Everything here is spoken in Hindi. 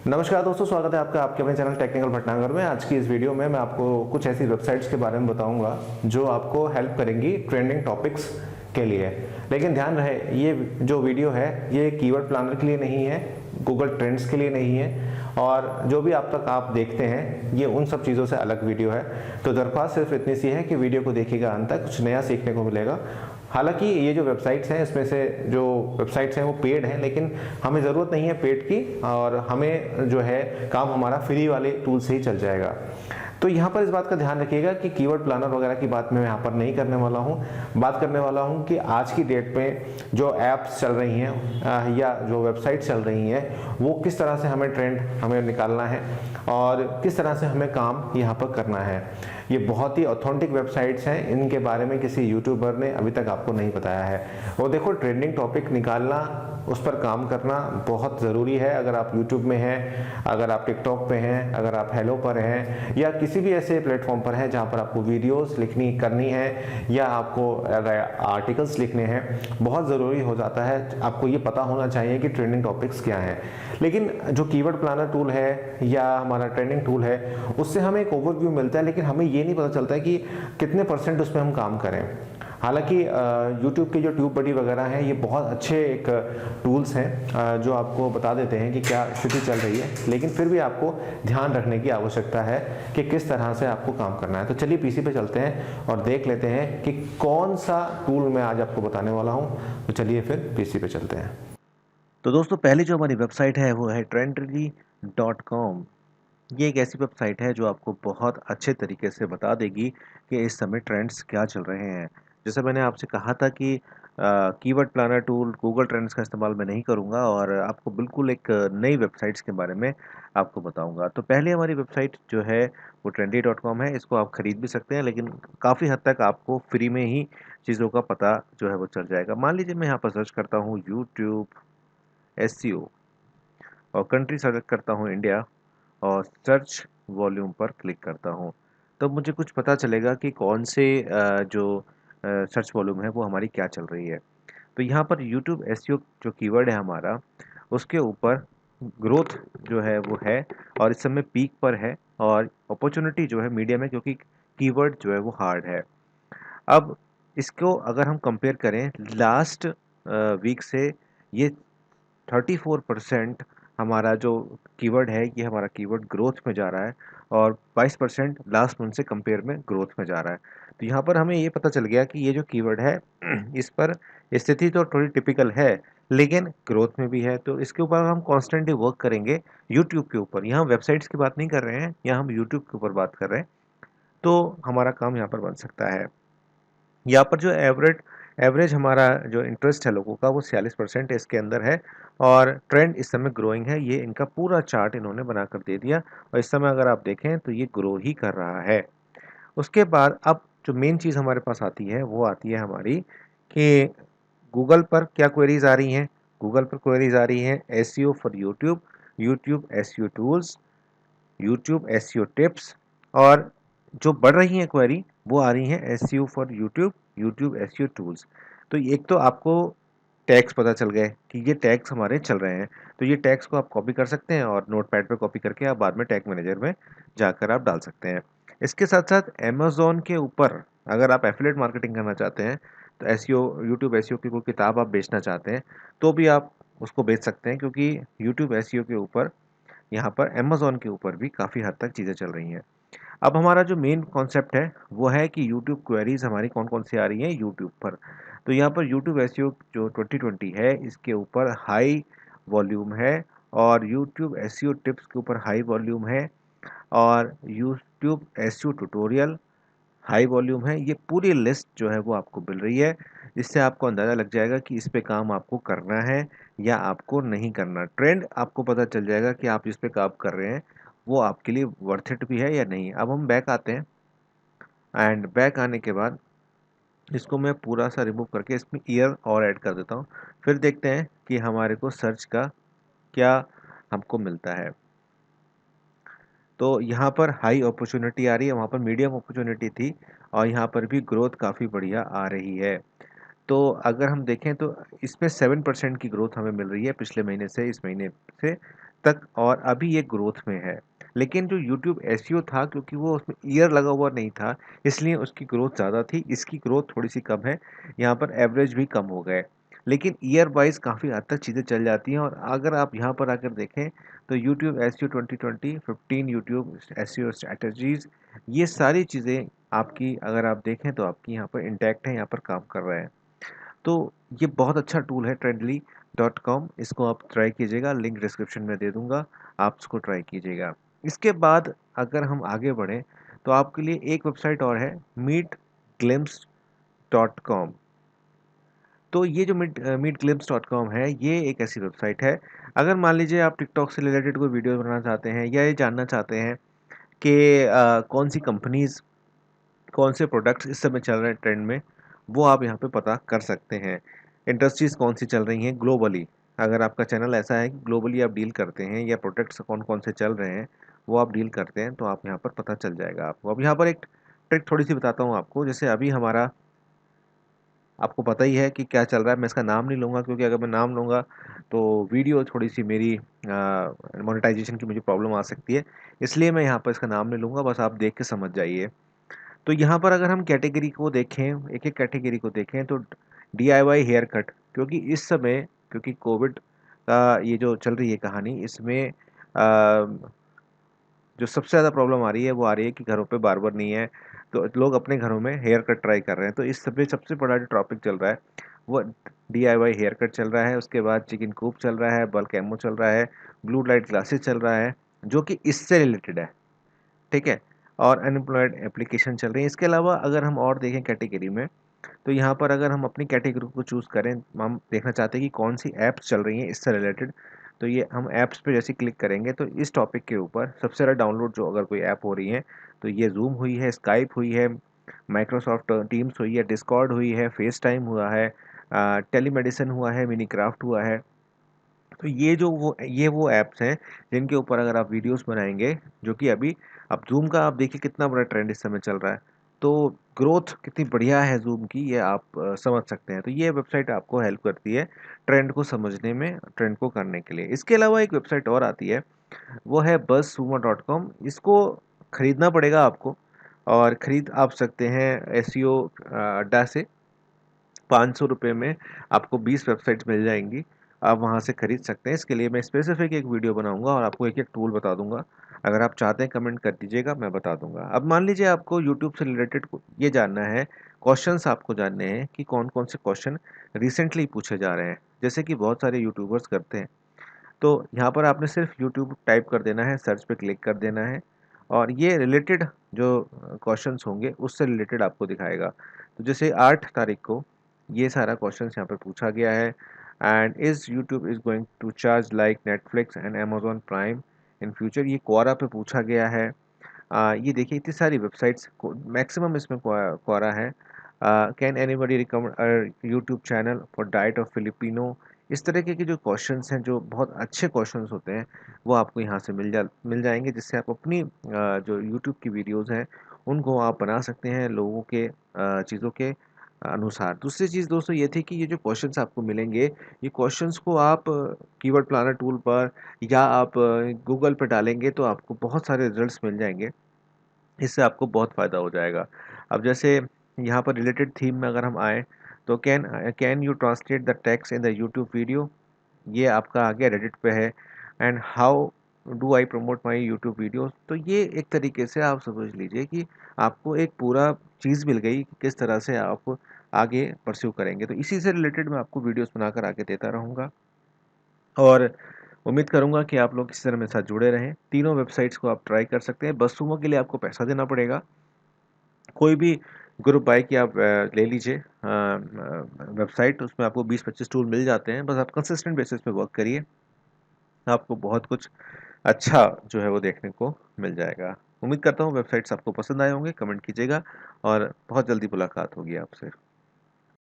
नमस्कार दोस्तों, स्वागत है आपका आपके अपने चैनल टेक्निकल भटनागर में। आज की इस वीडियो में मैं आपको कुछ ऐसी वेबसाइट्स के बारे में बताऊंगा जो आपको हेल्प करेंगी ट्रेंडिंग टॉपिक्स के लिए। लेकिन ध्यान रहे, ये जो वीडियो है ये कीवर्ड प्लानर के लिए नहीं है, गूगल ट्रेंड्स के लिए नहीं है, और जो भी आप तक आप देखते हैं ये उन सब चीज़ों से अलग वीडियो है। तो दरख्वास्त सिर्फ इतनी सी है कि वीडियो को देखिएगा अंत तक, कुछ नया सीखने को मिलेगा। हालांकि ये जो वेबसाइट्स हैं, इसमें से जो वेबसाइट्स हैं वो पेड हैं, लेकिन हमें ज़रूरत नहीं है पेड की, और हमें जो है काम हमारा फ्री वाले टूल से ही चल जाएगा। तो यहाँ पर इस बात का ध्यान रखिएगा कि कीवर्ड प्लानर वगैरह की बात मैं यहाँ पर नहीं करने वाला हूँ। बात करने वाला हूँ कि आज की डेट में जो ऐप्स चल रही हैं या जो वेबसाइट चल रही हैं वो किस तरह से हमें ट्रेंड हमें निकालना है और किस तरह से हमें काम यहाँ पर करना है। ये बहुत ही ऑथेंटिक वेबसाइट्स हैं, इनके बारे में किसी यूट्यूबर ने अभी तक आपको नहीं बताया है। और देखो, ट्रेंडिंग टॉपिक निकालना, उस पर काम करना बहुत ज़रूरी है। अगर आप यूट्यूब में हैं, अगर आप टिकटॉक पे हैं, अगर आप हेलो पर हैं, या किसी भी ऐसे प्लेटफॉर्म पर हैं जहाँ पर आपको वीडियोस लिखनी करनी है या आपको आर्टिकल्स लिखने हैं, बहुत ज़रूरी हो जाता है। आपको ये पता होना चाहिए कि ट्रेंडिंग टॉपिक्स क्या हैं। लेकिन जो कीवर्ड प्लानर टूल है या हमारा ट्रेंडिंग टूल है, उससे हमें एक ओवरव्यू मिलता है, लेकिन हमें ये नहीं पता चलता है कि कितने % उसमें हम काम करें। हालांकि YouTube के जो ट्यूब बडी वगैरह हैं ये बहुत अच्छे एक टूल्स हैं जो आपको बता देते हैं कि क्या स्थिति चल रही है, लेकिन फिर भी आपको ध्यान रखने की आवश्यकता है कि किस तरह से आपको काम करना है। तो चलिए पीसी पे चलते हैं और देख लेते हैं कि कौन सा टूल मैं आज आपको बताने वाला हूँ। तो चलिए फिर पीसी पे चलते हैं। तो दोस्तों, पहली जो हमारी वेबसाइट है वो है trendly.com। ये एक ऐसी वेबसाइट है जो आपको बहुत अच्छे तरीके से बता देगी कि इस समय ट्रेंड्स क्या चल रहे हैं। जैसे मैंने आपसे कहा था कि keyword planner tool Google trends का इस्तेमाल मैं नहीं करूंगा और आपको बिल्कुल एक नई वेबसाइट्स के बारे में आपको बताऊंगा। तो पहले हमारी वेबसाइट जो है वो trendy.com है। इसको आप खरीद भी सकते हैं, लेकिन काफ़ी हद तक आपको फ्री में ही चीज़ों का पता जो है वो चल जाएगा। मान लीजिए मैं यहाँ पर सर्च करता हूँ यूट्यूब SEO और कंट्री सेलेक्ट करता हूँ इंडिया और सर्च वॉल्यूम पर क्लिक करता हूँ, तो मुझे कुछ पता चलेगा कि कौन से जो सर्च वॉल्यूम है वो हमारी क्या चल रही है। तो यहाँ पर YouTube SEO जो कीवर्ड है हमारा, उसके ऊपर ग्रोथ जो है वो है और इस समय पीक पर है, और अपॉर्चुनिटी जो है मीडियम है, क्योंकि कीवर्ड जो है वो हार्ड है। अब इसको अगर हम कंपेयर करें लास्ट वीक से, ये 34% हमारा जो कीवर्ड है ये हमारा कीवर्ड ग्रोथ में जा रहा है, और 22% लास्ट मंथ से कंपेयर में ग्रोथ में जा रहा है। तो यहाँ पर हमें ये पता चल गया कि ये जो कीवर्ड है इस पर स्थिति तो थोड़ी टिपिकल है, लेकिन ग्रोथ में भी है। तो इसके ऊपर हम कॉन्स्टेंटली वर्क करेंगे यूट्यूब के ऊपर। यहाँ हम वेबसाइट्स की बात नहीं कर रहे हैं, यहाँ हम यूट्यूब के ऊपर बात कर रहे हैं, तो हमारा काम यहाँ पर बन सकता है। यहाँ पर जो एवरेज हमारा जो इंटरेस्ट है लोगों का वो 46% इसके अंदर है, और ट्रेंड इस समय ग्रोइंग है। ये इनका पूरा चार्ट इन्होंने बनाकर दे दिया, और इस समय अगर आप देखें तो ये ग्रो ही कर रहा है। उसके बाद अब जो मेन चीज़ हमारे पास आती है वो आती है हमारी कि गूगल पर क्या क्वेरीज आ रही हैं। गूगल पर क्वेरीज आ रही हैं SEO for YouTube, YouTube SEO tools, YouTube SEO tips, और जो बढ़ रही हैं क्वेरी वो आ रही हैं SEO for YouTube, YouTube SEO tools. तो एक तो आपको टैग्स पता चल गए कि ये टैग्स हमारे चल रहे हैं, तो ये टैग्स को आप कॉपी कर सकते हैं और नोटपैड पे कॉपी करके आप बाद में टैग मैनेजर में जाकर आप डाल सकते हैं। इसके साथ साथ अमेज़न के ऊपर अगर आप एफिलिएट मार्केटिंग करना चाहते हैं, तो SEO यूट्यूब SEO की कोई किताब आप बेचना चाहते हैं तो भी आप उसको बेच सकते हैं, क्योंकि यूट्यूब SEO के ऊपर यहाँ पर अमेज़न के ऊपर भी काफ़ी हद तक चीज़ें चल रही हैं। अब हमारा जो मेन कॉन्सेप्ट है वो है कि यूट्यूब क्वेरीज हमारी कौन कौन सी आ रही हैं यूट्यूब पर। तो यहाँ पर यूट्यूब एसईओ जो 2020 है इसके ऊपर हाई वॉल्यूम है, और यूट्यूब एसईओ टिप्स के ऊपर हाई वॉल्यूम है, और YouTube SEO tutorial high volume है। ये पूरी लिस्ट जो है वो आपको मिल रही है, जिससे आपको अंदाज़ा लग जाएगा कि इस पे काम आपको करना है या आपको नहीं करना। ट्रेंड आपको पता चल जाएगा कि आप जिस पे काम कर रहे हैं वो आपके लिए वर्थ इट भी है या नहीं। अब हम बैक आते हैं, एंड बैक आने के बाद इसको मैं पूरा सा रिमूव करके इसमें ईयर और ऐड कर देता हूँ। फिर देखते हैं कि हमारे को सर्च का क्या हमको मिलता है। तो यहाँ पर हाई अपॉर्चुनिटी आ रही है, वहाँ पर मीडियम अपॉर्चुनिटी थी, और यहाँ पर भी ग्रोथ काफ़ी बढ़िया आ रही है। तो अगर हम देखें तो इसमें 7% की ग्रोथ हमें मिल रही है पिछले महीने से इस महीने से। तक, और अभी ये ग्रोथ में है। लेकिन जो यूट्यूब एसईओ था, क्योंकि वो उसमें ईयर लगा हुआ नहीं था, इसलिए उसकी ग्रोथ ज़्यादा थी। इसकी ग्रोथ थोड़ी सी कम है, यहाँ पर एवरेज भी कम हो गए। लेकिन ईयर वाइज काफ़ी हद तक चीज़ें चल जाती हैं। और अगर आप यहाँ पर आकर देखें तो YouTube SEO 2020, 15 YouTube SEO strategies, ये सारी चीज़ें आपकी अगर आप देखें तो आपकी यहाँ पर इंटैक्ट है, यहाँ पर काम कर रहे हैं। तो ये बहुत अच्छा टूल है trendly.com, इसको आप ट्राई कीजिएगा, लिंक डिस्क्रिप्शन में दे दूंगा, आप इसको ट्राई कीजिएगा। इसके बाद अगर हम आगे बढ़ें तो आपके लिए एक वेबसाइट और है, meetglimpse.com। तो ये जो meetglimpse.com है, ये एक ऐसी वेबसाइट है, अगर मान लीजिए आप टिकटॉक से रिलेटेड कोई वीडियो बनाना चाहते हैं या ये जानना चाहते हैं कि कौन सी कंपनीज, कौन से प्रोडक्ट्स इस समय चल रहे हैं ट्रेंड में, वो आप यहाँ पे पता कर सकते हैं। इंडस्ट्रीज़ कौन सी चल रही हैं ग्लोबली, अगर आपका चैनल ऐसा है कि ग्लोबली आप डील करते हैं या प्रोडक्ट्स कौन कौन से चल रहे हैं वो आप डील करते हैं, तो आप यहाँ पर पता चल जाएगा आपको। अब यहाँ पर एक ट्रिक थोड़ी सी बताता हूँ आपको। जैसे अभी हमारा, आपको पता ही है कि क्या चल रहा है, मैं इसका नाम नहीं लूँगा क्योंकि अगर मैं नाम लूँगा तो वीडियो थोड़ी सी मेरी मोनेटाइजेशन की मुझे प्रॉब्लम आ सकती है, इसलिए मैं यहाँ पर इसका नाम नहीं लूँगा, बस आप देख के समझ जाइए। तो यहाँ पर अगर हम कैटेगरी को देखें, एक एक कैटेगरी को देखें, तो डीआईवाई हेयर कट, क्योंकि इस समय, क्योंकि कोविड का ये जो चल रही है कहानी, इसमें जो सबसे ज़्यादा प्रॉब्लम आ रही है वो आ रही है कि घरों पे बार्बर नहीं है, तो लोग अपने घरों में हेयर कट ट्राई कर रहे हैं। तो इस सब सबसे बड़ा जो टॉपिक चल रहा है वो डीआईवाई हेयर कट चल रहा है, उसके बाद चिकन कूप चल रहा है, बल्क एमो चल रहा है, ब्लू लाइट ग्लासेस चल रहा है, जो कि इससे रिलेटेड है, ठीक है, और अनएम्प्लॉयड एप्लीकेशन चल रही है। इसके अलावा अगर हम और देखें कैटेगरी में, तो यहाँ पर अगर हम अपनी कैटेगरी को चूज़ करें, हम देखना चाहते हैं कि कौन सी ऐप्स चल रही हैं इससे रिलेटेड, तो ये हम ऐप्स पे जैसे क्लिक करेंगे तो इस टॉपिक के ऊपर सबसे ज़्यादा डाउनलोड जो अगर कोई ऐप हो रही है तो ये जूम हुई है, स्काइप हुई है, माइक्रोसॉफ्ट टीम्स हुई है, डिस्कॉर्ड हुई है, फेस टाइम हुआ है, टेलीमेडिसिन हुआ है, मिनी क्राफ्ट हुआ है। तो ये वो ऐप्स हैं जिनके ऊपर अगर आप वीडियोस बनाएंगे, जो कि अभी, अब जूम का आप देखिए कितना बड़ा ट्रेंड इस समय चल रहा है, तो ग्रोथ कितनी बढ़िया है जूम की, ये आप समझ सकते हैं। तो ये वेबसाइट आपको हेल्प करती है ट्रेंड को समझने में, ट्रेंड को करने के लिए। इसके अलावा एक वेबसाइट और आती है, वो है buzzsumo.com। इसको खरीदना पड़ेगा आपको, और ख़रीद आप सकते हैं एसईओ अड्डा से। 500 रुपये में आपको 20 वेबसाइट्स मिल जाएंगी, आप वहाँ से खरीद सकते हैं। इसके लिए मैं स्पेसिफिक एक वीडियो बनाऊंगा और आपको एक एक टूल बता दूंगा, अगर आप चाहते हैं कमेंट कर दीजिएगा, मैं बता दूंगा। अब मान लीजिए आपको यूट्यूब से रिलेटेड ये जानना है, क्वेश्चंस आपको जानने हैं कि कौन कौन से क्वेश्चन रिसेंटली पूछे जा रहे हैं, जैसे कि बहुत सारे यूट्यूबर्स करते हैं। तो यहाँ पर आपने सिर्फ यूट्यूब टाइप कर देना है, सर्च पे क्लिक कर देना है, और ये रिलेटेड जो क्वेश्चंस होंगे उससे रिलेटेड आपको दिखाएगा। तो जैसे 8 तारीख को ये सारा क्वेश्चंस यहाँ पर पूछा गया है, and is YouTube is going to charge like Netflix and Amazon Prime in future, ये क्वारा पे पूछा गया है। ये देखिए इतनी सारी वेबसाइट्स को, मैक्सिमम इसमें क्वारा है। Can anybody recommend YouTube channel for diet of Filipino, इस तरीके के जो क्वेश्चंस हैं, जो बहुत अच्छे क्वेश्चंस होते हैं, वो आपको यहाँ से मिल जाएंगे, जिससे आप अपनी जो यूट्यूब की वीडियोस हैं उनको आप बना सकते हैं लोगों के चीज़ों के अनुसार। दूसरी चीज़ दोस्तों ये थी कि ये जो क्वेश्चंस आपको मिलेंगे, ये क्वेश्चंस को आप कीवर्ड प्लानर टूल पर या आप गूगल पर डालेंगे तो आपको बहुत सारे रिजल्ट्स मिल जाएंगे, इससे आपको बहुत फ़ायदा हो जाएगा। अब जैसे यहाँ पर रिलेटेड थीम में अगर हम आएँ, तो can you translate the text in the YouTube video, ये आपका आ गया रेडिट पे है। And how do I promote my YouTube videos, तो ये एक तरीके से आप समझ लीजिए कि आपको एक पूरा चीज़ मिल गई कि किस तरह से आप आगे परस्यू करेंगे। तो इसी से रिलेटेड मैं आपको वीडियोस बनाकर आगे देता रहूँगा, और उम्मीद करूँगा कि आप लोग इसी तरह मेरे साथ जुड़े रहें। तीनों वेबसाइट्स को आप ट्राई कर सकते हैं। बस के लिए आपको पैसा देना पड़ेगा, कोई भी ग्रुप बाय की आप ले लीजिए वेबसाइट, उसमें आपको 20-25 टूल मिल जाते हैं, बस आप कंसिस्टेंट बेसिस पे वर्क करिए, आपको बहुत कुछ अच्छा जो है वो देखने को मिल जाएगा। उम्मीद करता हूँ वेबसाइट्स आपको पसंद आए होंगे, कमेंट कीजिएगा, और बहुत जल्दी मुलाकात होगी आपसे।